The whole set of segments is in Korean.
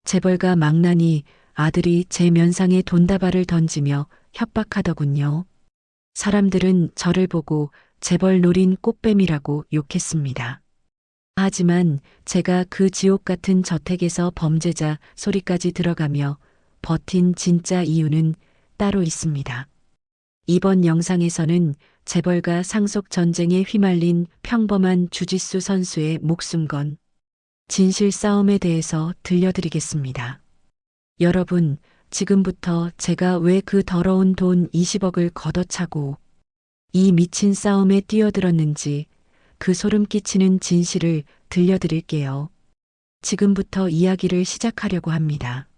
재벌가 망나니 아들이 제 면상에 돈다발을 던지며 협박하더군요. 사람들은 저를 보고 재벌 노린 꽃뱀이라고 욕했습니다. 하지만 제가 그 지옥 같은 저택에서 범죄자 소리까지 들어가며 버틴 진짜 이유는 따로 있습니다. 이번 영상에서는 재벌가 상속 전쟁에 휘말린 평범한 주짓수 선수의 목숨 건 진실 싸움에 대해서 들려드리겠습니다. 여러분, 지금부터 제가 왜 그 더러운 돈 20억을 걷어차고 이 미친 싸움에 뛰어들었는지 그 소름 끼치는 진실을 들려드릴게요. 지금부터 이야기를 시작하려고 합니다.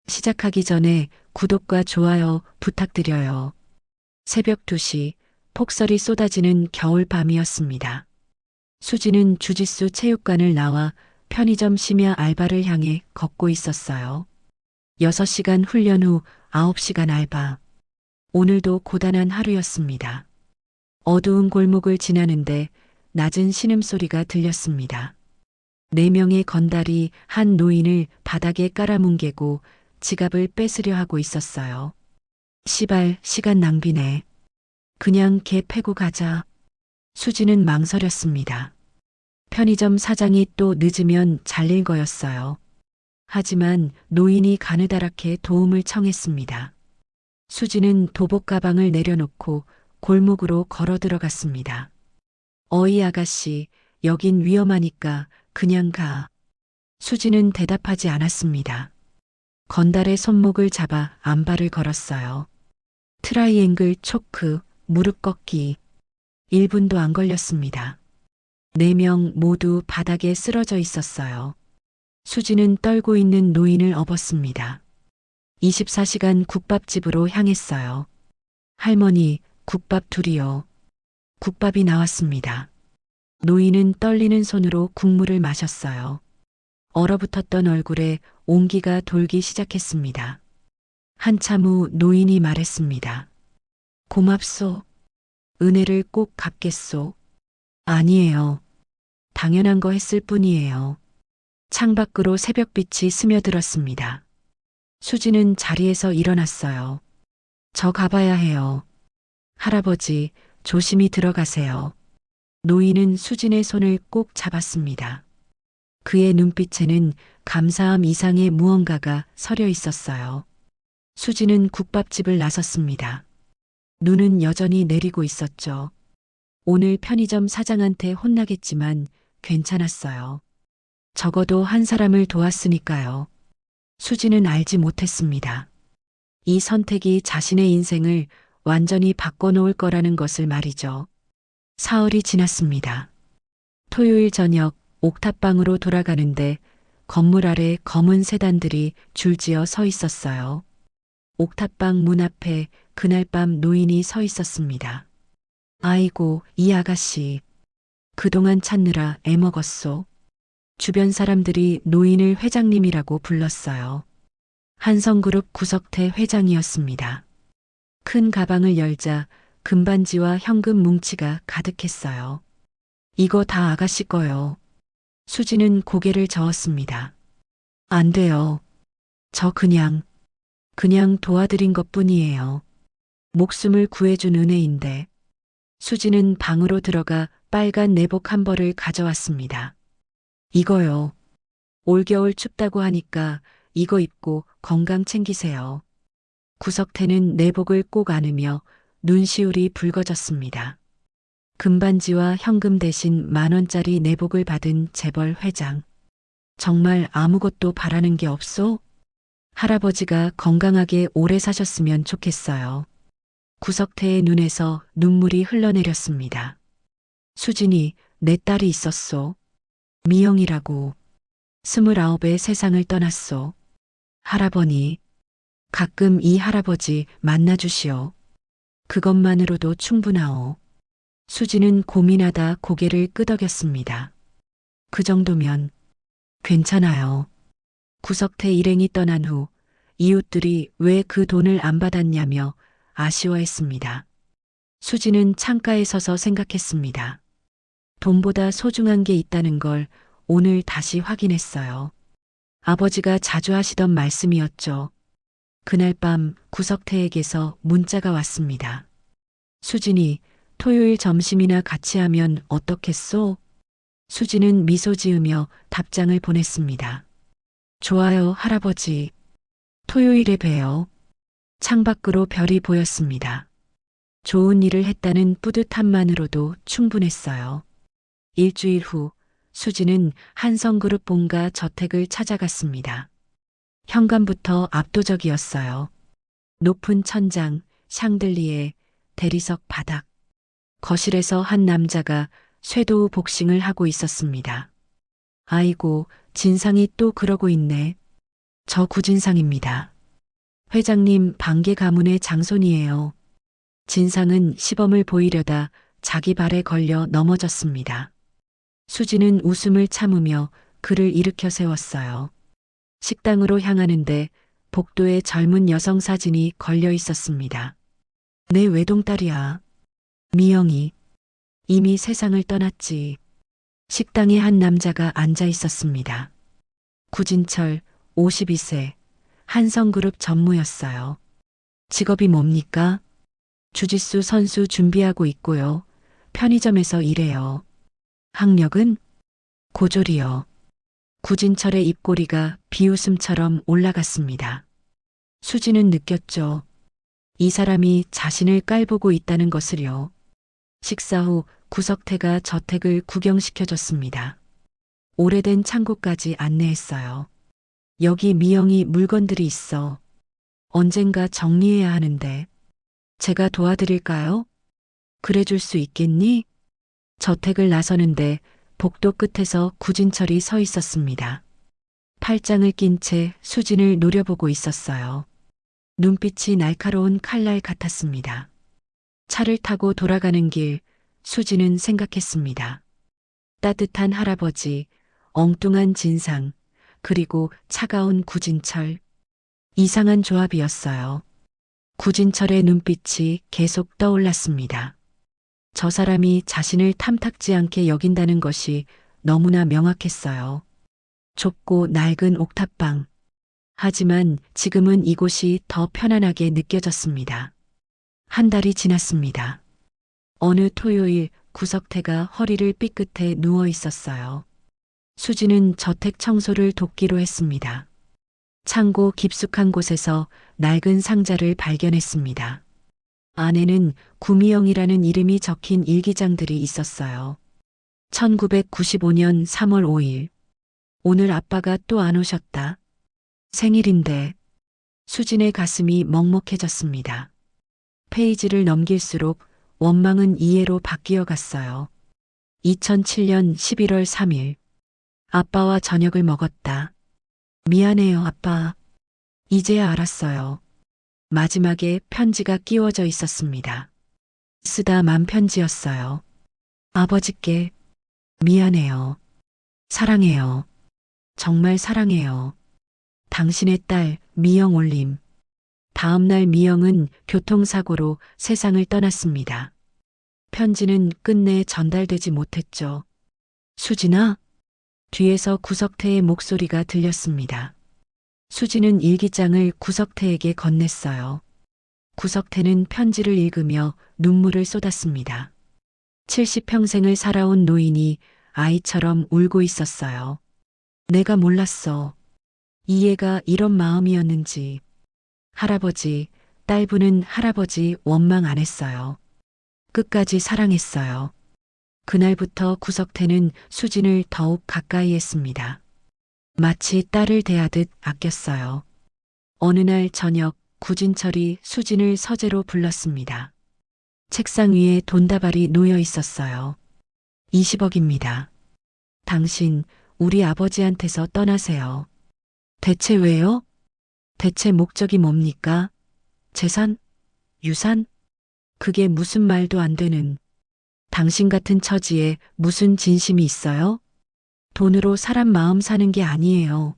시작하기 전에 구독과 좋아요 부탁드려요. 새벽 2시 폭설이 쏟아지는 겨울 밤이었습니다. 수지는 주짓수 체육관을 나와 편의점 심야 알바를 향해 걷고 있었어요. 6시간 훈련 후 9시간 알바. 오늘도 고단한 하루였습니다. 어두운 골목을 지나는데 낮은 신음소리가 들렸습니다. 4명의 건달이 한 노인을 바닥에 깔아뭉개고 지갑을 뺏으려 하고 있었어요. 시발, 시간 낭비네. 그냥 걔 패고 가자. 수지는 망설였습니다. 편의점 사장이 또 늦으면 잘릴 거였어요. 하지만 노인이 가느다랗게 도움을 청했습니다. 수지는 도복 가방을 내려놓고 골목으로 걸어 들어갔습니다. 어이 아가씨, 여긴 위험하니까 그냥 가. 수지는 대답하지 않았습니다. 건달의 손목을 잡아 안발을 걸었어요. 트라이앵글 초크, 무릎 꺾기. 1분도 안 걸렸습니다. 4명 모두 바닥에 쓰러져 있었어요. 수지는 떨고 있는 노인을 업었습니다. 24시간 국밥집으로 향했어요. 할머니, 국밥 둘이요. 국밥이 나왔습니다. 노인은 떨리는 손으로 국물을 마셨어요. 얼어붙었던 얼굴에 온기가 돌기 시작했습니다. 한참 후 노인이 말했습니다. 고맙소. 은혜를 꼭 갚겠소. 아니에요. 당연한 거 했을 뿐이에요. 창밖으로 새벽빛이 스며들었습니다. 수지는 자리에서 일어났어요. 저 가봐야 해요. 할아버지, 조심히 들어가세요. 노인은 수진의 손을 꼭 잡았습니다. 그의 눈빛에는 감사함 이상의 무언가가 서려 있었어요. 수지는 국밥집을 나섰습니다. 눈은 여전히 내리고 있었죠. 오늘 편의점 사장한테 혼나겠지만 괜찮았어요. 적어도 한 사람을 도왔으니까요. 수지는 알지 못했습니다. 이 선택이 자신의 인생을 완전히 바꿔놓을 거라는 것을 말이죠. 사흘이 지났습니다. 토요일 저녁 옥탑방으로 돌아가는데 건물 아래 검은 세단들이 줄지어 서 있었어요. 옥탑방 문 앞에 그날 밤 노인이 서 있었습니다. 아이고, 이 아가씨. 그동안 찾느라 애먹었소. 주변 사람들이 노인을 회장님이라고 불렀어요. 한성그룹 구석태 회장이었습니다. 큰 가방을 열자 금반지와 현금 뭉치가 가득했어요. 이거 다 아가씨 거요. 수지는 고개를 저었습니다. 안 돼요. 저 그냥 도와드린 것뿐이에요. 목숨을 구해준 은혜인데. 수지는 방으로 들어가 빨간 내복 한 벌을 가져왔습니다. 이거요. 올겨울 춥다고 하니까 이거 입고 건강 챙기세요. 구석태는 내복을 꼭 안으며 눈시울이 붉어졌습니다. 금반지와 현금 대신 10,000원짜리 내복을 받은 재벌 회장. 정말 아무것도 바라는 게 없소? 할아버지가 건강하게 오래 사셨으면 좋겠어요. 구석태의 눈에서 눈물이 흘러내렸습니다. 수진이 내 딸이 있었소. 미영이라고. 29에 세상을 떠났소. 할아버니, 가끔 이 할아버지 만나주시오. 그것만으로도 충분하오. 수지는 고민하다 고개를 끄덕였습니다. 그 정도면 괜찮아요. 구석태 일행이 떠난 후 이웃들이 왜 그 돈을 안 받았냐며 아쉬워했습니다. 수지는 창가에 서서 생각했습니다. 돈보다 소중한 게 있다는 걸 오늘 다시 확인했어요. 아버지가 자주 하시던 말씀이었죠. 그날 밤 구석태에게서 문자가 왔습니다. 수진이 토요일 점심이나 같이 하면 어떻겠소? 수진은 미소 지으며 답장을 보냈습니다. 좋아요, 할아버지. 토요일에 봬요. 창밖으로 별이 보였습니다. 좋은 일을 했다는 뿌듯함만으로도 충분했어요. 일주일 후 수진은 한성그룹 본가 저택을 찾아갔습니다. 현관부터 압도적이었어요. 높은 천장, 샹들리에, 대리석 바닥. 거실에서 한 남자가 쇄도우 복싱을 하고 있었습니다. 아이고, 진상이 또 그러고 있네. 저 구진상입니다. 회장님 반개 가문의 장손이에요. 진상은 시범을 보이려다 자기 발에 걸려 넘어졌습니다. 수지는 웃음을 참으며 그를 일으켜 세웠어요. 식당으로 향하는데 복도에 젊은 여성 사진이 걸려 있었습니다. 내 외동딸이야. 미영이. 이미 세상을 떠났지. 식당에 한 남자가 앉아 있었습니다. 구진철, 52세, 한성그룹 전무였어요. 직업이 뭡니까? 주짓수 선수 준비하고 있고요. 편의점에서 일해요. 학력은? 고졸이요. 구진철의 입꼬리가 비웃음처럼 올라갔습니다. 수지는 느꼈죠. 이 사람이 자신을 깔보고 있다는 것을요. 식사 후 구석태가 저택을 구경시켜줬습니다. 오래된 창고까지 안내했어요. 여기 미영이 물건들이 있어. 언젠가 정리해야 하는데. 제가 도와드릴까요? 그래줄 수 있겠니? 저택을 나서는데 복도 끝에서 구진철이 서 있었습니다. 팔짱을 낀 채 수진을 노려보고 있었어요. 눈빛이 날카로운 칼날 같았습니다. 차를 타고 돌아가는 길, 수진은 생각했습니다. 따뜻한 할아버지, 엉뚱한 진상, 그리고 차가운 구진철. 이상한 조합이었어요. 구진철의 눈빛이 계속 떠올랐습니다. 저 사람이 자신을 탐탁지 않게 여긴다는 것이 너무나 명확했어요. 좁고 낡은 옥탑방. 하지만 지금은 이곳이 더 편안하게 느껴졌습니다. 한 달이 지났습니다. 어느 토요일 구석태가 허리를 삐끗해 누워 있었어요. 수지는 저택 청소를 돕기로 했습니다. 창고 깊숙한 곳에서 낡은 상자를 발견했습니다. 안에는 구미영이라는 이름이 적힌 일기장들이 있었어요. 1995년 3월 5일. 오늘 아빠가 또 안 오셨다. 생일인데. 수진의 가슴이 먹먹해졌습니다. 페이지를 넘길수록 원망은 이해로 바뀌어 갔어요. 2007년 11월 3일. 아빠와 저녁을 먹었다. 미안해요, 아빠. 이제야 알았어요. 마지막에 편지가 끼워져 있었습니다. 쓰다 만 편지였어요. 아버지께 미안해요. 사랑해요. 정말 사랑해요. 당신의 딸 미영 올림. 다음 날 미영은 교통사고로 세상을 떠났습니다. 편지는 끝내 전달되지 못했죠. 수진아? 뒤에서 구석태의 목소리가 들렸습니다. 수진은 일기장을 구석태에게 건넸어요. 구석태는 편지를 읽으며 눈물을 쏟았습니다. 70평생을 살아온 노인이 아이처럼 울고 있었어요. 내가 몰랐어. 이해가 이런 마음이었는지. 할아버지, 딸부는 할아버지 원망 안 했어요. 끝까지 사랑했어요. 그날부터 구석태는 수진을 더욱 가까이 했습니다. 마치 딸을 대하듯 아꼈어요. 어느 날 저녁 구진철이 수진을 서재로 불렀습니다. 책상 위에 돈다발이 놓여 있었어요. 20억입니다. 당신 우리 아버지한테서 떠나세요. 대체 왜요? 대체 목적이 뭡니까? 재산? 유산? 그게 무슨 말도 안 되는. 당신 같은 처지에 무슨 진심이 있어요? 돈으로 사람 마음 사는 게 아니에요.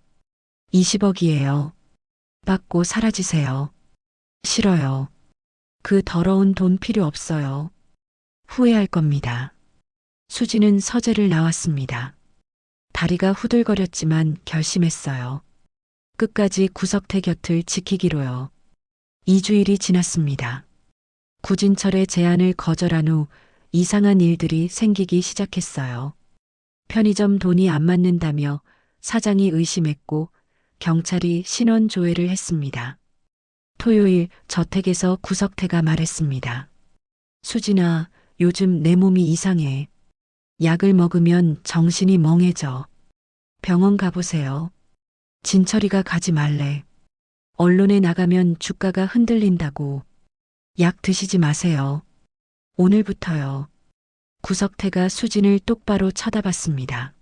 20억이에요. 받고 사라지세요. 싫어요. 그 더러운 돈 필요 없어요. 후회할 겁니다. 수지는 서재를 나왔습니다. 다리가 후들거렸지만 결심했어요. 끝까지 구석태 곁을 지키기로요. 2주일이 지났습니다. 구진철의 제안을 거절한 후 이상한 일들이 생기기 시작했어요. 편의점 돈이 안 맞는다며 사장이 의심했고 경찰이 신원 조회를 했습니다. 토요일 저택에서 구석태가 말했습니다. 수진아, 요즘 내 몸이 이상해. 약을 먹으면 정신이 멍해져. 병원 가보세요. 진철이가 가지 말래. 언론에 나가면 주가가 흔들린다고. 약 드시지 마세요. 오늘부터요. 구석태가 수진을 똑바로 쳐다봤습니다.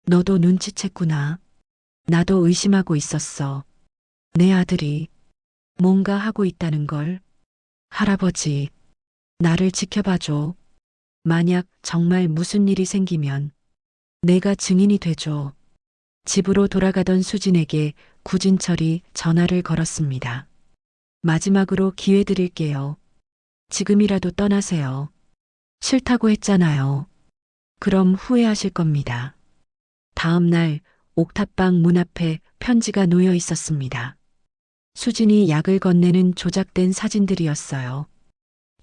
너도 눈치챘구나. 나도 의심하고 있었어. 내 아들이 뭔가 하고 있다는 걸. 할아버지, 나를 지켜봐줘. 만약 정말 무슨 일이 생기면 내가 증인이 돼줘. 집으로 돌아가던 수진에게 구진철이 전화를 걸었습니다. 마지막으로 기회 드릴게요. 지금이라도 떠나세요. 싫다고 했잖아요. 그럼 후회하실 겁니다. 다음 날 옥탑방 문 앞에 편지가 놓여 있었습니다. 수진이 약을 건네는 조작된 사진들이었어요.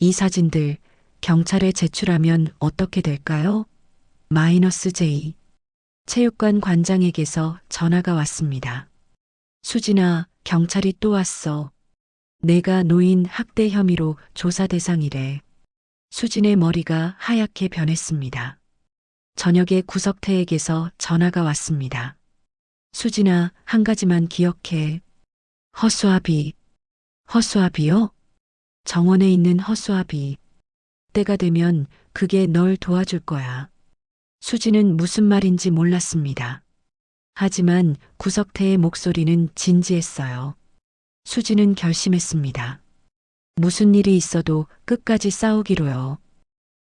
이 사진들 경찰에 제출하면 어떻게 될까요? -J. 체육관 관장에게서 전화가 왔습니다. 수진아, 경찰이 또 왔어. 내가 노인 학대 혐의로 조사 대상이래. 수진의 머리가 하얗게 변했습니다. 저녁에 구석태에게서 전화가 왔습니다. 수진아, 한 가지만 기억해. 허수아비. 허수아비요? 정원에 있는 허수아비. 때가 되면 그게 널 도와줄 거야. 수진은 무슨 말인지 몰랐습니다. 하지만 구석태의 목소리는 진지했어요. 수진은 결심했습니다. 무슨 일이 있어도 끝까지 싸우기로요.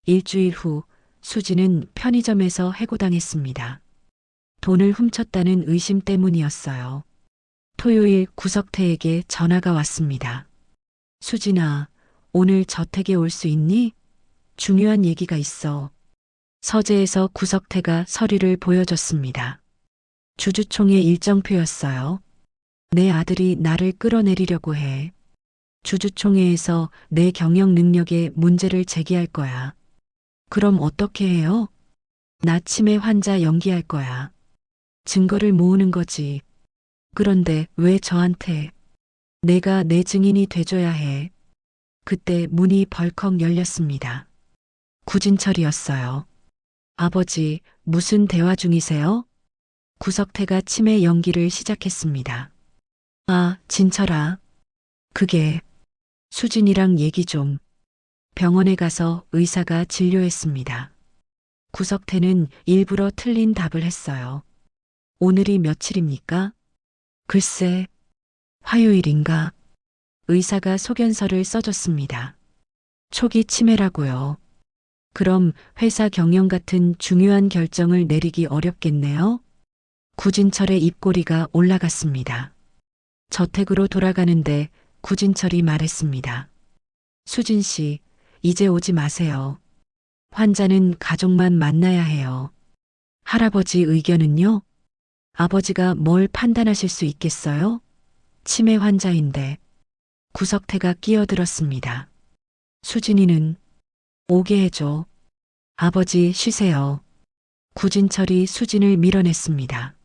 일주일 후 수진은 편의점에서 해고당했습니다. 돈을 훔쳤다는 의심 때문이었어요. 토요일 구석태에게 전화가 왔습니다. 수진아, 오늘 저택에 올 수 있니? 중요한 얘기가 있어. 서재에서 구석태가 서류를 보여줬습니다. 주주총회 일정표였어요. 내 아들이 나를 끌어내리려고 해. 주주총회에서 내 경영 능력에 문제를 제기할 거야. 그럼 어떻게 해요? 나 치매 환자 연기할 거야. 증거를 모으는 거지. 그런데 왜 저한테? 내가 내 증인이 돼줘야 해. 그때 문이 벌컥 열렸습니다. 구진철이었어요. 아버지, 무슨 대화 중이세요? 구석태가 치매 연기를 시작했습니다. 아, 진철아. 그게 수진이랑 얘기 좀. 병원에 가서 의사가 진료했습니다. 구석태는 일부러 틀린 답을 했어요. 오늘이 며칠입니까? 글쎄, 화요일인가? 의사가 소견서를 써줬습니다. 초기 치매라고요. 그럼 회사 경영 같은 중요한 결정을 내리기 어렵겠네요? 구진철의 입꼬리가 올라갔습니다. 저택으로 돌아가는데 구진철이 말했습니다. 수진 씨, 이제 오지 마세요. 환자는 가족만 만나야 해요. 할아버지 의견은요? 아버지가 뭘 판단하실 수 있겠어요? 치매 환자인데. 구석태가 끼어들었습니다. 수진이는 오게 해줘. 아버지 쉬세요. 구진철이 수진을 밀어냈습니다.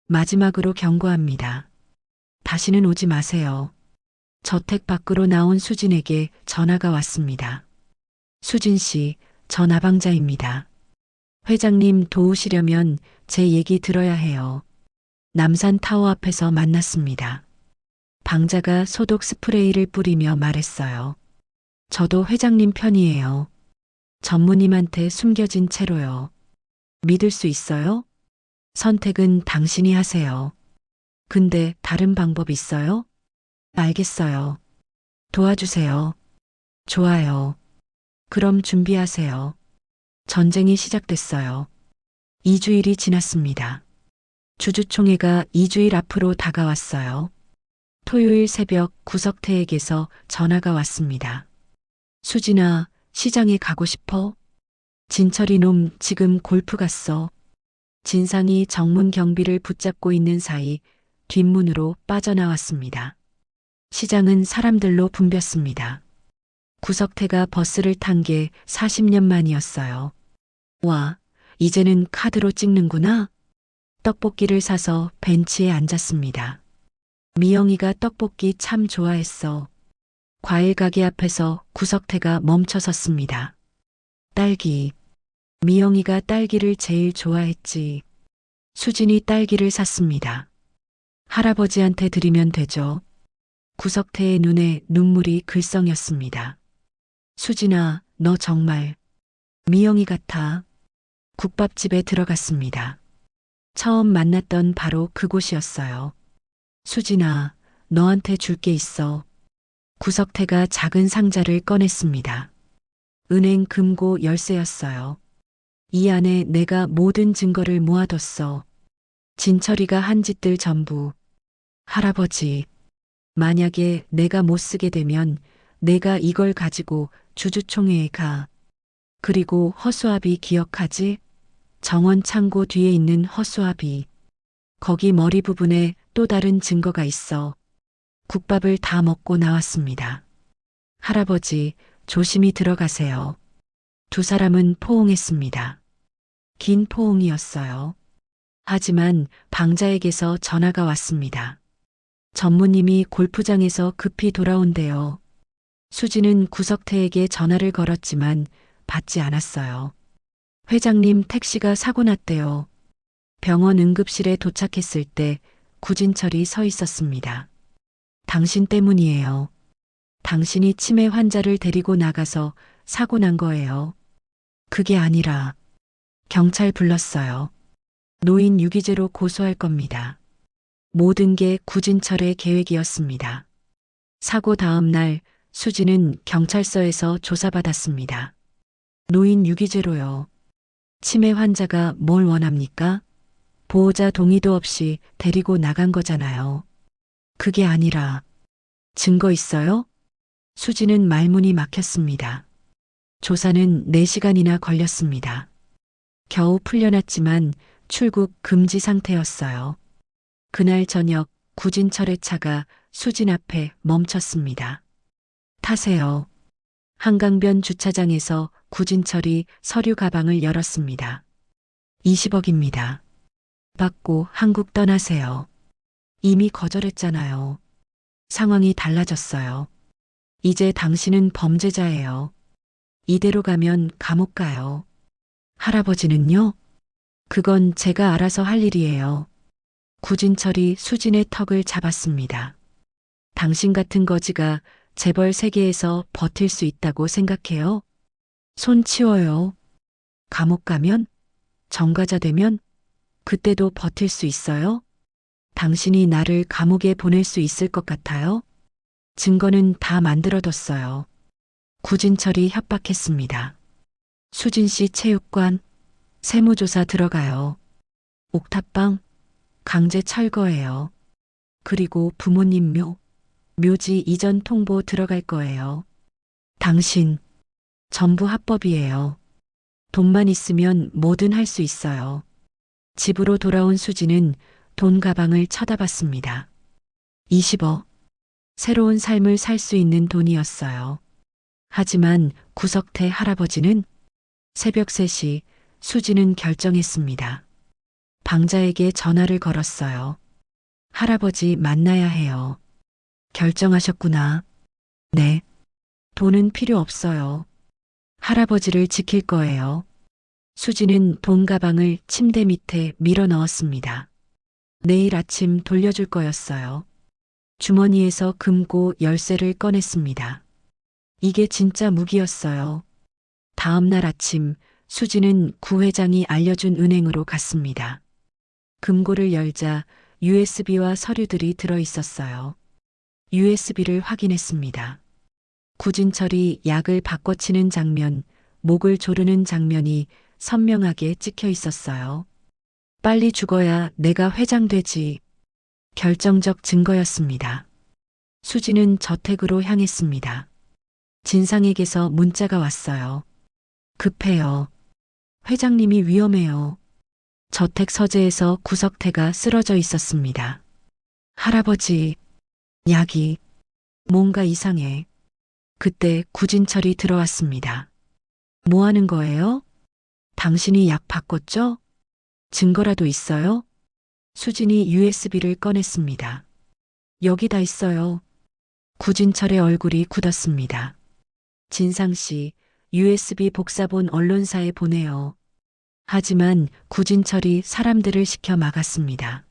마지막으로 경고합니다. 다시는 오지 마세요. 저택 밖으로 나온 수진에게 전화가 왔습니다. 수진 씨, 저 나방자입니다. 회장님 도우시려면 제 얘기 들어야 해요. 남산 타워 앞에서 만났습니다. 방자가 소독 스프레이를 뿌리며 말했어요. 저도 회장님 편이에요. 전무님한테 숨겨진 채로요. 믿을 수 있어요? 선택은 당신이 하세요. 근데 다른 방법 있어요? 알겠어요. 도와주세요. 좋아요. 그럼 준비하세요. 전쟁이 시작됐어요. 2주일이 지났습니다. 주주총회가 2주일 앞으로 다가왔어요. 토요일 새벽 구석태에게서 전화가 왔습니다. 수진아, 시장에 가고 싶어? 진철이 놈 지금 골프 갔어. 진상이 정문 경비를 붙잡고 있는 사이 뒷문으로 빠져나왔습니다. 시장은 사람들로 붐볐습니다. 구석태가 버스를 탄 게 40년 만이었어요. 와, 이제는 카드로 찍는구나. 떡볶이를 사서 벤치에 앉았습니다. 미영이가 떡볶이 참 좋아했어. 과일 가게 앞에서 구석태가 멈춰 섰습니다. 딸기. 미영이가 딸기를 제일 좋아했지. 수진이 딸기를 샀습니다. 할아버지한테 드리면 되죠. 구석태의 눈에 눈물이 글썽였습니다. 수진아, 너 정말 미영이 같아. 국밥집에 들어갔습니다. 처음 만났던 바로 그곳이었어요. 수진아, 너한테 줄 게 있어. 구석태가 작은 상자를 꺼냈습니다. 은행 금고 열쇠였어요. 이 안에 내가 모든 증거를 모아뒀어. 진철이가 한 짓들 전부. 할아버지, 만약에 내가 못 쓰게 되면 내가 이걸 가지고 주주총회에 가. 그리고 허수아비 기억하지? 정원 창고 뒤에 있는 허수아비. 거기 머리 부분에 또 다른 증거가 있어. 국밥을 다 먹고 나왔습니다. 할아버지, 조심히 들어가세요. 두 사람은 포옹했습니다. 긴 포옹이었어요. 하지만 방자에게서 전화가 왔습니다. 전무님이 골프장에서 급히 돌아온대요. 수지는 구석태에게 전화를 걸었지만 받지 않았어요. 회장님 택시가 사고 났대요. 병원 응급실에 도착했을 때 구진철이 서 있었습니다. 당신 때문이에요. 당신이 치매 환자를 데리고 나가서 사고 난 거예요. 그게 아니라 경찰 불렀어요. 노인 유기죄로 고소할 겁니다. 모든 게 구진철의 계획이었습니다. 사고 다음 날 수지는 경찰서에서 조사받았습니다. 노인 유기죄로요. 치매 환자가 뭘 원합니까? 보호자 동의도 없이 데리고 나간 거잖아요. 그게 아니라 증거 있어요? 수지는 말문이 막혔습니다. 조사는 4시간이나 걸렸습니다. 겨우 풀려났지만 출국 금지 상태였어요. 그날 저녁 구진철의 차가 수진 앞에 멈췄습니다. 타세요. 한강변 주차장에서 구진철이 서류 가방을 열었습니다. 20억입니다. 받고 한국 떠나세요. 이미 거절했잖아요. 상황이 달라졌어요. 이제 당신은 범죄자예요. 이대로 가면 감옥 가요. 할아버지는요? 그건 제가 알아서 할 일이에요. 구진철이 수진의 턱을 잡았습니다. 당신 같은 거지가 재벌 세계에서 버틸 수 있다고 생각해요? 손 치워요. 감옥 가면? 전과자 되면? 그때도 버틸 수 있어요? 당신이 나를 감옥에 보낼 수 있을 것 같아요? 증거는 다 만들어뒀어요. 구진철이 협박했습니다. 수진 씨 체육관, 세무조사 들어가요. 옥탑방, 강제 철거해요. 그리고 부모님 묘지 이전 통보 들어갈 거예요. 당신, 전부 합법이에요. 돈만 있으면 뭐든 할 수 있어요. 집으로 돌아온 수지는 돈 가방을 쳐다봤습니다. 20억. 새로운 삶을 살 수 있는 돈이었어요. 하지만 구석태 할아버지는 새벽 3시 수지는 결정했습니다. 방자에게 전화를 걸었어요. 할아버지 만나야 해요. 결정하셨구나. 네. 돈은 필요 없어요. 할아버지를 지킬 거예요. 수지는 돈 가방을 침대 밑에 밀어 넣었습니다. 내일 아침 돌려줄 거였어요. 주머니에서 금고 열쇠를 꺼냈습니다. 이게 진짜 무기였어요. 다음 날 아침 수지는 구 회장이 알려준 은행으로 갔습니다. 금고를 열자 USB와 서류들이 들어 있었어요. USB를 확인했습니다. 구진철이 약을 바꿔치는 장면, 목을 조르는 장면이 선명하게 찍혀 있었어요. 빨리 죽어야 내가 회장 되지. 결정적 증거였습니다. 수지는 저택으로 향했습니다. 진상에게서 문자가 왔어요. 급해요. 회장님이 위험해요. 저택 서재에서 구석태가 쓰러져 있었습니다. 할아버지, 약이 뭔가 이상해. 그때 구진철이 들어왔습니다. 뭐 하는 거예요? 당신이 약 바꿨죠? 증거라도 있어요? 수진이 USB를 꺼냈습니다. 여기다 있어요. 구진철의 얼굴이 굳었습니다. 진상 씨, USB 복사본 언론사에 보내요. 하지만 구진철이 사람들을 시켜 막았습니다.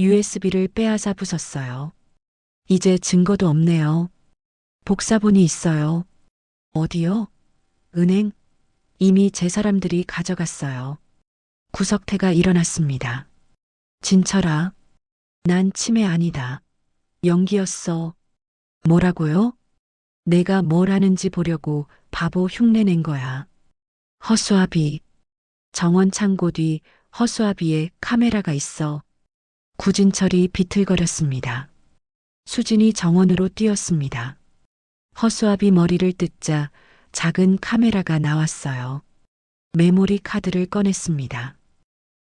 USB를 빼앗아 부쉈어요. 이제 증거도 없네요. 복사본이 있어요. 어디요? 은행? 이미 제 사람들이 가져갔어요. 구석태가 일어났습니다. 진철아, 난 치매 아니다. 연기였어. 뭐라고요? 내가 뭘 하는지 보려고 바보 흉내낸 거야. 허수아비. 정원 창고 뒤 허수아비에 카메라가 있어. 구진철이 비틀거렸습니다. 수진이 정원으로 뛰었습니다. 허수아비 머리를 뜯자 작은 카메라가 나왔어요. 메모리 카드를 꺼냈습니다.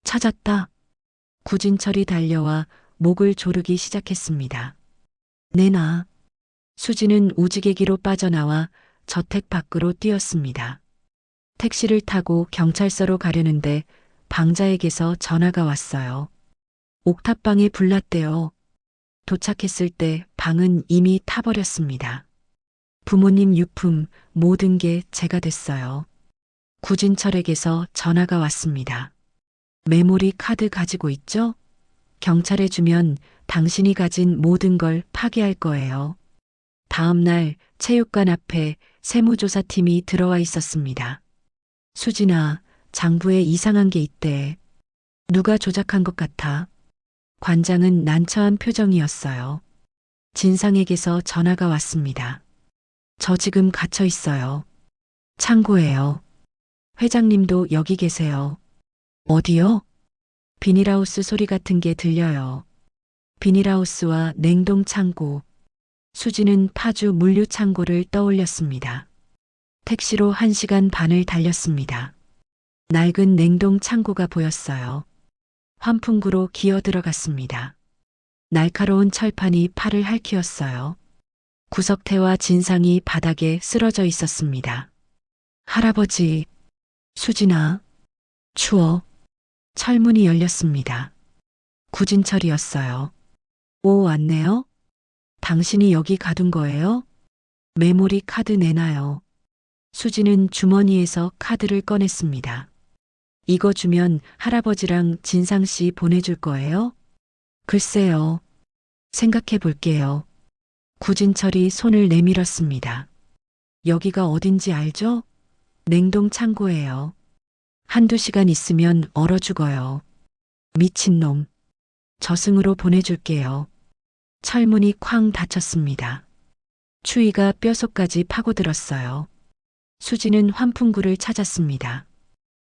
찾았다. 구진철이 달려와 목을 조르기 시작했습니다. 내놔. 수진은 우지개기로 빠져나와 저택 밖으로 뛰었습니다. 택시를 타고 경찰서로 가려는데 방자에게서 전화가 왔어요. 옥탑방에 불났대요. 도착했을 때 방은 이미 타버렸습니다. 부모님 유품 모든 게 제가 됐어요. 구진철에게서 전화가 왔습니다. 메모리 카드 가지고 있죠? 경찰에 주면 당신이 가진 모든 걸 파괴할 거예요. 다음 날 체육관 앞에 세무조사팀이 들어와 있었습니다. 수진아, 장부에 이상한 게 있대. 누가 조작한 것 같아? 관장은 난처한 표정이었어요. 진상에게서 전화가 왔습니다. 저 지금 갇혀 있어요. 창고예요. 회장님도 여기 계세요. 어디요? 비닐하우스 소리 같은 게 들려요. 비닐하우스와 냉동 창고. 수지는 파주 물류 창고를 떠올렸습니다. 택시로 1시간 반을 달렸습니다. 낡은 냉동 창고가 보였어요. 환풍구로 기어 들어갔습니다. 날카로운 철판이 팔을 핥히었어요. 구석태와 진상이 바닥에 쓰러져 있었습니다. 할아버지, 수진아, 추워. 철문이 열렸습니다. 구진철이었어요. 오, 왔네요? 당신이 여기 가둔 거예요? 메모리 카드 내놔요. 수진은 주머니에서 카드를 꺼냈습니다. 이거 주면 할아버지랑 진상씨 보내줄 거예요? 글쎄요. 생각해 볼게요. 구진철이 손을 내밀었습니다. 여기가 어딘지 알죠? 냉동 창고예요. 한두 시간 있으면 얼어 죽어요. 미친놈. 저승으로 보내줄게요. 철문이 쾅 닫혔습니다. 추위가 뼛속까지 파고들었어요. 수지는 환풍구를 찾았습니다.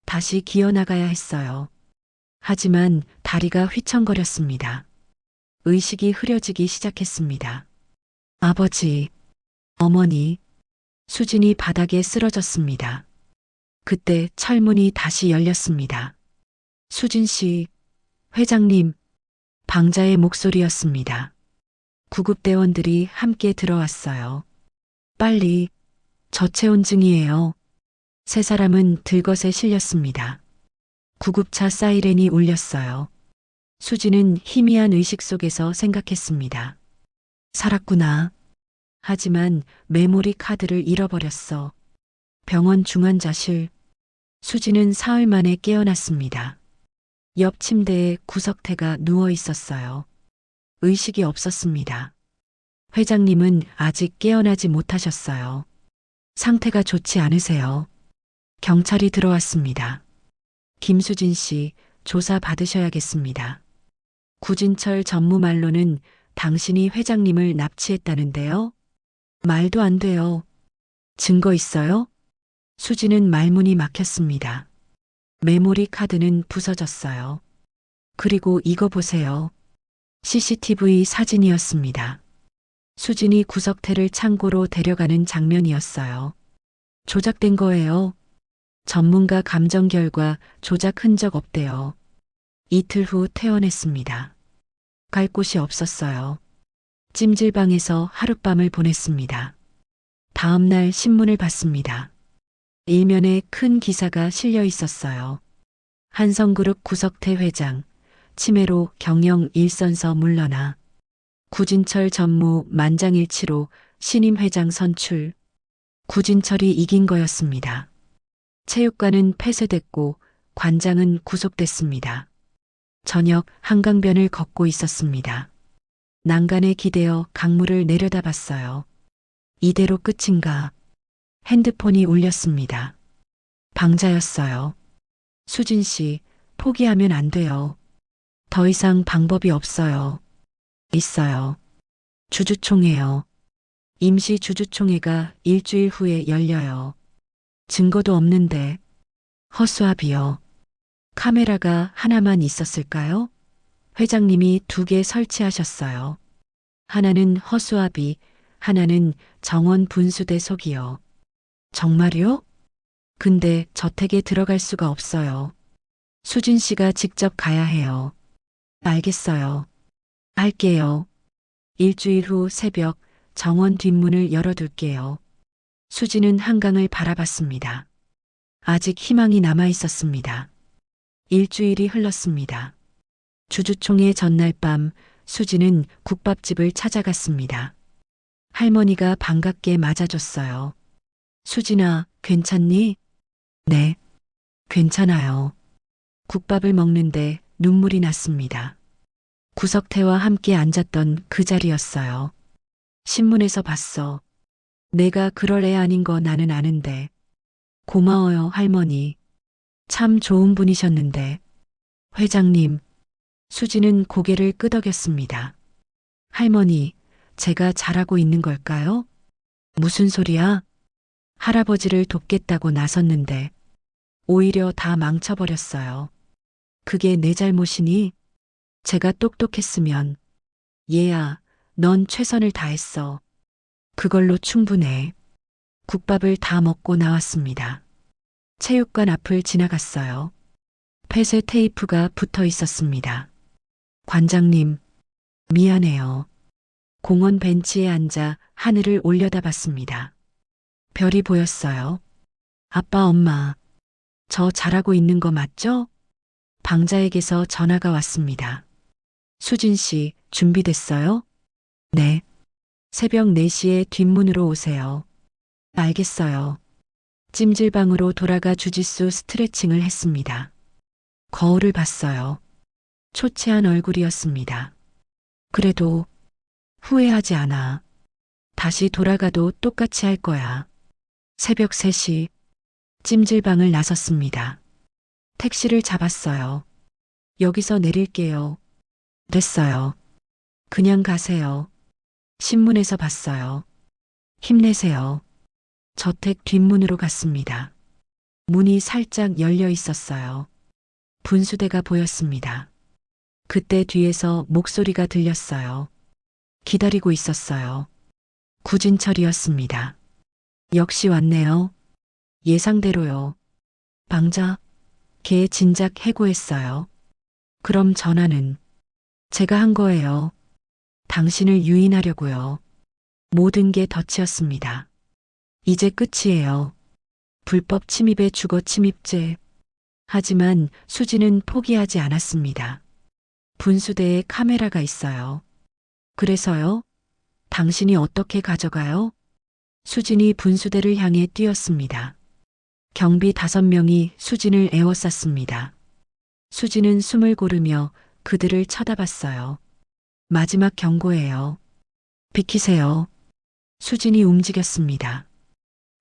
다시 기어나가야 했어요. 하지만 다리가 휘청거렸습니다. 의식이 흐려지기 시작했습니다. 아버지, 어머니, 수진이 바닥에 쓰러졌습니다. 그때 철문이 다시 열렸습니다. 수진 씨, 회장님, 방자의 목소리였습니다. 구급대원들이 함께 들어왔어요. 빨리, 저체온증이에요. 세 사람은 들것에 실렸습니다. 구급차 사이렌이 울렸어요. 수지는 희미한 의식 속에서 생각했습니다. 살았구나. 하지만 메모리 카드를 잃어버렸어. 병원 중환자실. 수지는 사흘 만에 깨어났습니다. 옆 침대에 구석태가 누워 있었어요. 의식이 없었습니다. 회장님은 아직 깨어나지 못하셨어요. 상태가 좋지 않으세요. 경찰이 들어왔습니다. 김수진 씨, 조사 받으셔야겠습니다. 구진철 전무말로는 당신이 회장님을 납치했다는데요? 말도 안 돼요. 증거 있어요? 수지는 말문이 막혔습니다. 메모리 카드는 부서졌어요. 그리고 이거 보세요. CCTV 사진이었습니다. 수진이 구석태를 창고로 데려가는 장면이었어요. 조작된 거예요. 전문가 감정 결과 조작 흔적 없대요. 이틀 후 퇴원했습니다. 갈 곳이 없었어요. 찜질방에서 하룻밤을 보냈습니다. 다음 날 신문을 봤습니다. 일면에 큰 기사가 실려 있었어요. 한성그룹 구석태 회장, 치매로 경영 일선서 물러나. 구진철 전무 만장일치로 신임 회장 선출. 구진철이 이긴 거였습니다. 체육관은 폐쇄됐고 관장은 구속됐습니다. 저녁 한강변을 걷고 있었습니다. 난간에 기대어 강물을 내려다봤어요. 이대로 끝인가? 핸드폰이 울렸습니다. 방자였어요. 수진 씨, 포기하면 안 돼요. 더 이상 방법이 없어요. 있어요. 주주총회요. 임시 주주총회가 일주일 후에 열려요. 증거도 없는데. 허수아비요. 카메라가 하나만 있었을까요? 회장님이 2개 설치하셨어요. 하나는 허수아비, 하나는 정원 분수대 속이요. 정말요? 근데 저택에 들어갈 수가 없어요. 수진 씨가 직접 가야 해요. 알겠어요. 할게요. 일주일 후 새벽 정원 뒷문을 열어둘게요. 수진은 한강을 바라봤습니다. 아직 희망이 남아 있었습니다. 일주일이 흘렀습니다. 주주총회 전날 밤 수진은 국밥집을 찾아갔습니다. 할머니가 반갑게 맞아줬어요. 수진아, 괜찮니? 네, 괜찮아요. 국밥을 먹는데 눈물이 났습니다. 구석태와 함께 앉았던 그 자리였어요. 신문에서 봤어. 내가 그럴 애 아닌 거 나는 아는데. 고마워요, 할머니. 참 좋은 분이셨는데. 회장님. 수지는 고개를 끄덕였습니다. 할머니, 제가 잘하고 있는 걸까요? 무슨 소리야? 할아버지를 돕겠다고 나섰는데 오히려 다 망쳐버렸어요. 그게 내 잘못이니? 제가 똑똑했으면. 얘야, 넌 최선을 다했어. 그걸로 충분해. 국밥을 다 먹고 나왔습니다. 체육관 앞을 지나갔어요. 폐쇄 테이프가 붙어 있었습니다. 관장님, 미안해요. 공원 벤치에 앉아 하늘을 올려다봤습니다. 별이 보였어요. 아빠, 엄마, 저 잘하고 있는 거 맞죠? 방자에게서 전화가 왔습니다. 수진 씨, 준비됐어요? 네. 새벽 4시에 뒷문으로 오세요. 알겠어요. 찜질방으로 돌아가 주짓수 스트레칭을 했습니다. 거울을 봤어요. 초췌한 얼굴이었습니다. 그래도 후회하지 않아. 다시 돌아가도 똑같이 할 거야. 새벽 3시 찜질방을 나섰습니다. 택시를 잡았어요. 여기서 내릴게요. 됐어요. 그냥 가세요. 신문에서 봤어요. 힘내세요. 저택 뒷문으로 갔습니다. 문이 살짝 열려 있었어요. 분수대가 보였습니다. 그때 뒤에서 목소리가 들렸어요. 기다리고 있었어요. 구진철이었습니다. 역시 왔네요. 예상대로요. 방자, 걔 진작 해고했어요. 그럼 전화는 제가 한 거예요. 당신을 유인하려고요. 모든 게 덫이었습니다. 이제 끝이에요. 불법 침입의 주거 침입죄. 하지만 수지는 포기하지 않았습니다. 분수대에 카메라가 있어요. 그래서요? 당신이 어떻게 가져가요? 수진이 분수대를 향해 뛰었습니다. 경비 5명이 수진을 에워쌌습니다. 수진은 숨을 고르며 그들을 쳐다봤어요. 마지막 경고예요. 비키세요. 수진이 움직였습니다.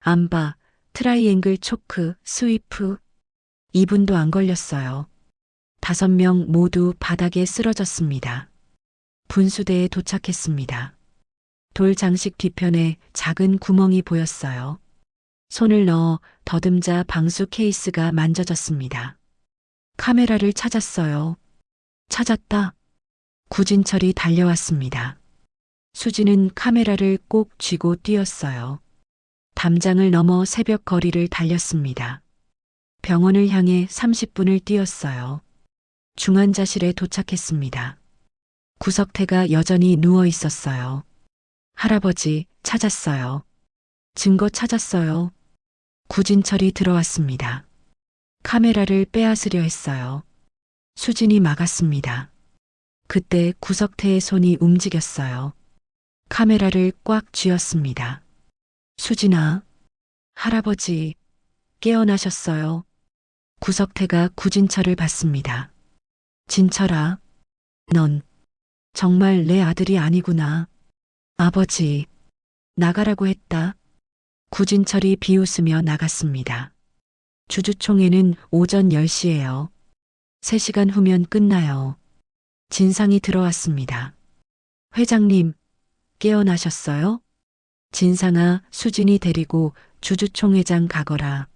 암바, 트라이앵글 초크, 스위프. 2분도 안 걸렸어요. 5명 모두 바닥에 쓰러졌습니다. 분수대에 도착했습니다. 돌 장식 뒤편에 작은 구멍이 보였어요. 손을 넣어 더듬자 방수 케이스가 만져졌습니다. 카메라를 찾았어요. 찾았다. 구진철이 달려왔습니다. 수지는 카메라를 꼭 쥐고 뛰었어요. 담장을 넘어 새벽 거리를 달렸습니다. 병원을 향해 30분을 뛰었어요. 중환자실에 도착했습니다. 구석태가 여전히 누워 있었어요. 할아버지, 찾았어요. 증거 찾았어요. 구진철이 들어왔습니다. 카메라를 빼앗으려 했어요. 수진이 막았습니다. 그때 구석태의 손이 움직였어요. 카메라를 꽉 쥐었습니다. 수진아, 할아버지, 깨어나셨어요. 구석태가 구진철을 봤습니다. 진철아, 넌 정말 내 아들이 아니구나. 아버지, 나가라고 했다. 구진철이 비웃으며 나갔습니다. 주주총회는 오전 10시예요. 3시간 후면 끝나요. 진상이 들어왔습니다. 회장님, 깨어나셨어요? 진상아, 수진이 데리고 주주총회장 가거라.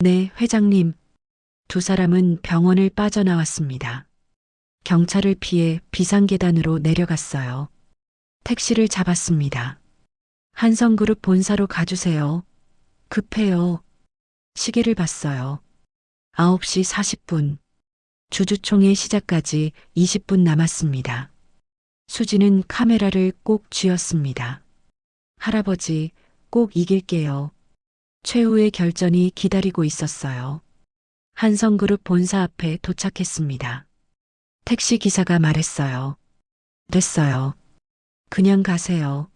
네, 회장님. 두 사람은 병원을 빠져나왔습니다. 경찰을 피해 비상계단으로 내려갔어요. 택시를 잡았습니다. 한성그룹 본사로 가주세요. 급해요. 시계를 봤어요. 9시 40분. 주주총회 시작까지 20분 남았습니다. 수지는 카메라를 꼭 쥐었습니다. 할아버지, 꼭 이길게요. 최후의 결전이 기다리고 있었어요. 한성그룹 본사 앞에 도착했습니다. 택시 기사가 말했어요. 됐어요. 그냥 가세요.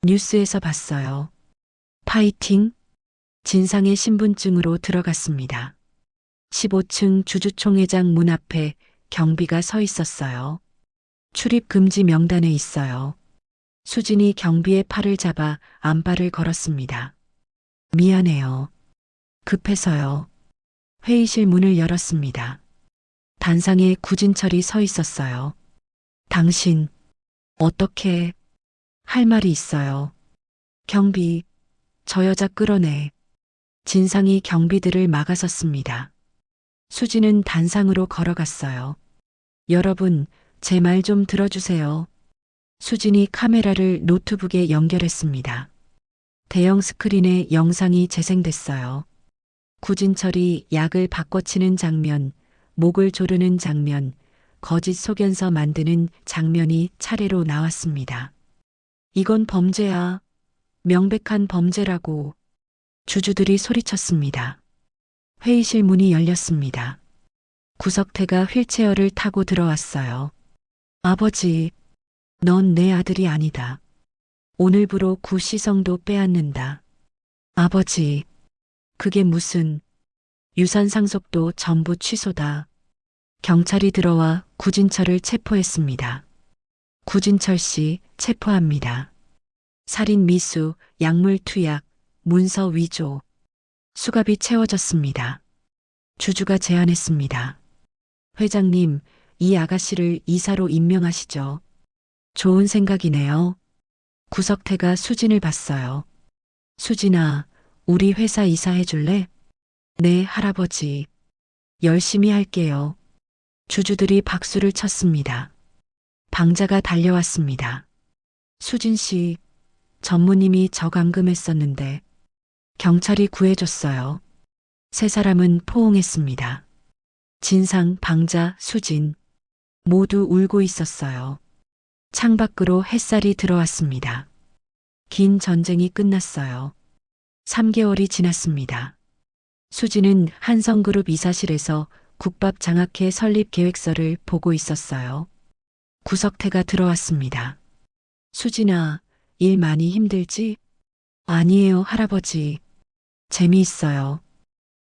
뉴스에서 봤어요. 파이팅! 진상의 신분증으로 들어갔습니다. 15층 주주총회장 문 앞에 경비가 서 있었어요. 출입 금지 명단에 있어요. 수진이 경비의 팔을 잡아 안발을 걸었습니다. 미안해요. 급해서요. 회의실 문을 열었습니다. 단상에 구진철이 서 있었어요. 당신, 어떻게, 할 말이 있어요. 경비, 저 여자 끌어내. 진상이 경비들을 막아섰습니다. 수지는 단상으로 걸어갔어요. 여러분, 제 말 좀 들어주세요. 수진이 카메라를 노트북에 연결했습니다. 대형 스크린에 영상이 재생됐어요. 구진철이 약을 바꿔치는 장면, 목을 조르는 장면, 거짓 소견서 만드는 장면이 차례로 나왔습니다. 이건 범죄야. 명백한 범죄라고. 주주들이 소리쳤습니다. 회의실 문이 열렸습니다. 구석태가 휠체어를 타고 들어왔어요. 아버지, 넌 내 아들이 아니다. 오늘부로 구시성도 빼앗는다. 아버지, 그게 무슨, 유산 상속도 전부 취소다. 경찰이 들어와 구진철을 체포했습니다. 구진철 씨 체포합니다. 살인 미수, 약물 투약, 문서 위조. 수갑이 채워졌습니다. 주주가 제안했습니다. 회장님, 이 아가씨를 이사로 임명하시죠. 좋은 생각이네요. 구석태가 수진을 봤어요. 수진아, 우리 회사 이사해 줄래? 네, 할아버지. 열심히 할게요. 주주들이 박수를 쳤습니다. 방자가 달려왔습니다. 수진 씨, 전무님이 저 감금했었는데 경찰이 구해줬어요. 세 사람은 포옹했습니다. 진상, 방자, 수진 모두 울고 있었어요. 창밖으로 햇살이 들어왔습니다. 긴 전쟁이 끝났어요. 3개월이 지났습니다. 수진은 한성그룹 이사실에서 국밥 장학회 설립 계획서를 보고 있었어요. 구석태가 들어왔습니다. 수진아, 일 많이 힘들지? 아니에요, 할아버지. 재미있어요.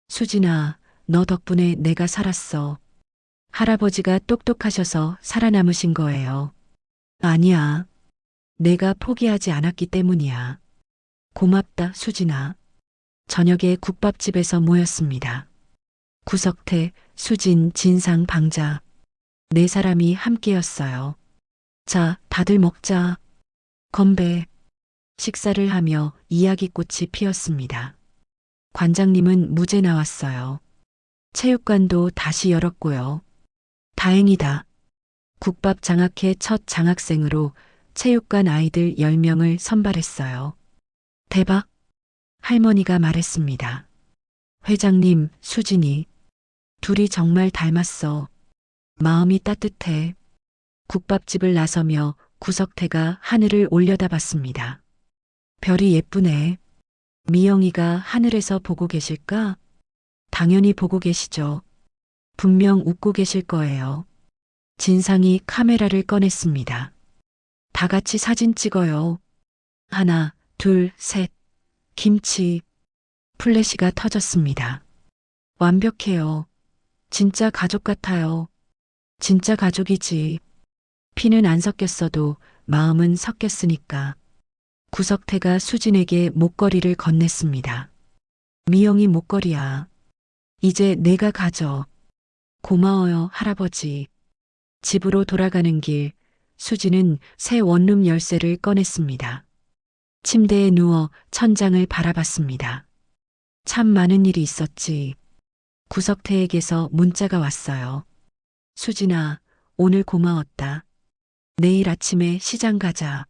수진아, 너 덕분에 내가 살았어. 할아버지가 똑똑하셔서 살아남으신 거예요. 아니야. 내가 포기하지 않았기 때문이야. 고맙다, 수진아. 저녁에 국밥집에서 모였습니다. 구석태, 수진, 진상, 방자. 네 사람이 함께였어요. 자, 다들 먹자. 건배. 식사를 하며 이야기꽃이 피었습니다. 관장님은 무죄 나왔어요. 체육관도 다시 열었고요. 다행이다. 국밥 장학회 첫 장학생으로 체육관 아이들 10명을 선발했어요. 대박! 할머니가 말했습니다. 회장님, 수진이. 둘이 정말 닮았어. 마음이 따뜻해. 국밥집을 나서며 구석태가 하늘을 올려다봤습니다. 별이 예쁘네. 미영이가 하늘에서 보고 계실까? 당연히 보고 계시죠. 분명 웃고 계실 거예요. 진상이 카메라를 꺼냈습니다. 다 같이 사진 찍어요. 하나, 둘, 셋. 김치. 플래시가 터졌습니다. 완벽해요. 진짜 가족 같아요. 진짜 가족이지. 피는 안 섞였어도 마음은 섞였으니까. 구석태가 수진에게 목걸이를 건넸습니다. 미영이 목걸이야. 이제 내가 가져. 고마워요, 할아버지. 집으로 돌아가는 길, 수진은 새 원룸 열쇠를 꺼냈습니다. 침대에 누워 천장을 바라봤습니다. 참 많은 일이 있었지. 구석태에게서 문자가 왔어요. 수진아, 오늘 고마웠다. 내일 아침에 시장 가자.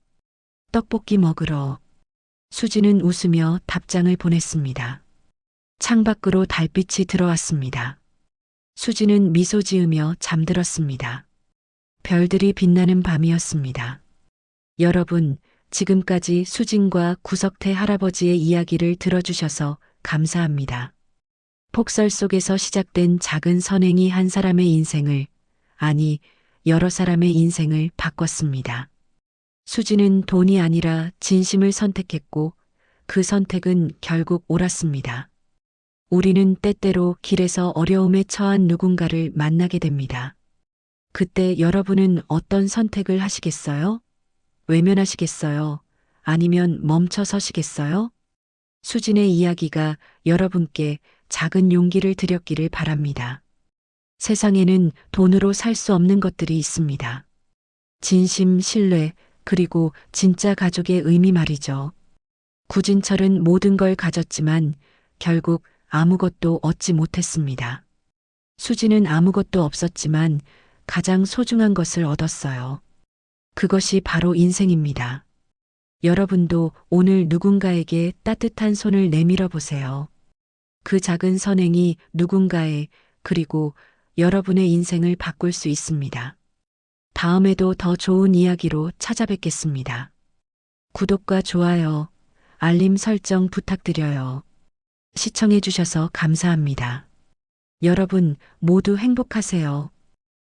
떡볶이 먹으러. 수진은 웃으며 답장을 보냈습니다. 창밖으로 달빛이 들어왔습니다. 수진은 미소 지으며 잠들었습니다. 별들이 빛나는 밤이었습니다. 여러분, 지금까지 수진과 구석태 할아버지의 이야기를 들어주셔서 감사합니다. 폭설 속에서 시작된 작은 선행이 한 사람의 인생을, 아니, 여러 사람의 인생을 바꿨습니다. 수진은 돈이 아니라 진심을 선택했고 그 선택은 결국 옳았습니다. 우리는 때때로 길에서 어려움에 처한 누군가를 만나게 됩니다. 그때 여러분은 어떤 선택을 하시겠어요? 외면하시겠어요? 아니면 멈춰 서시겠어요? 수진의 이야기가 여러분께 작은 용기를 드렸기를 바랍니다. 세상에는 돈으로 살 수 없는 것들이 있습니다. 진심, 신뢰, 그리고 진짜 가족의 의미 말이죠. 구진철은 모든 걸 가졌지만 결국 아무것도 얻지 못했습니다. 수진은 아무것도 없었지만 가장 소중한 것을 얻었어요. 그것이 바로 인생입니다. 여러분도 오늘 누군가에게 따뜻한 손을 내밀어 보세요. 그 작은 선행이 누군가의, 그리고 여러분의 인생을 바꿀 수 있습니다. 다음에도 더 좋은 이야기로 찾아뵙겠습니다. 구독과 좋아요, 알림 설정 부탁드려요. 시청해 주셔서 감사합니다. 여러분 모두 행복하세요.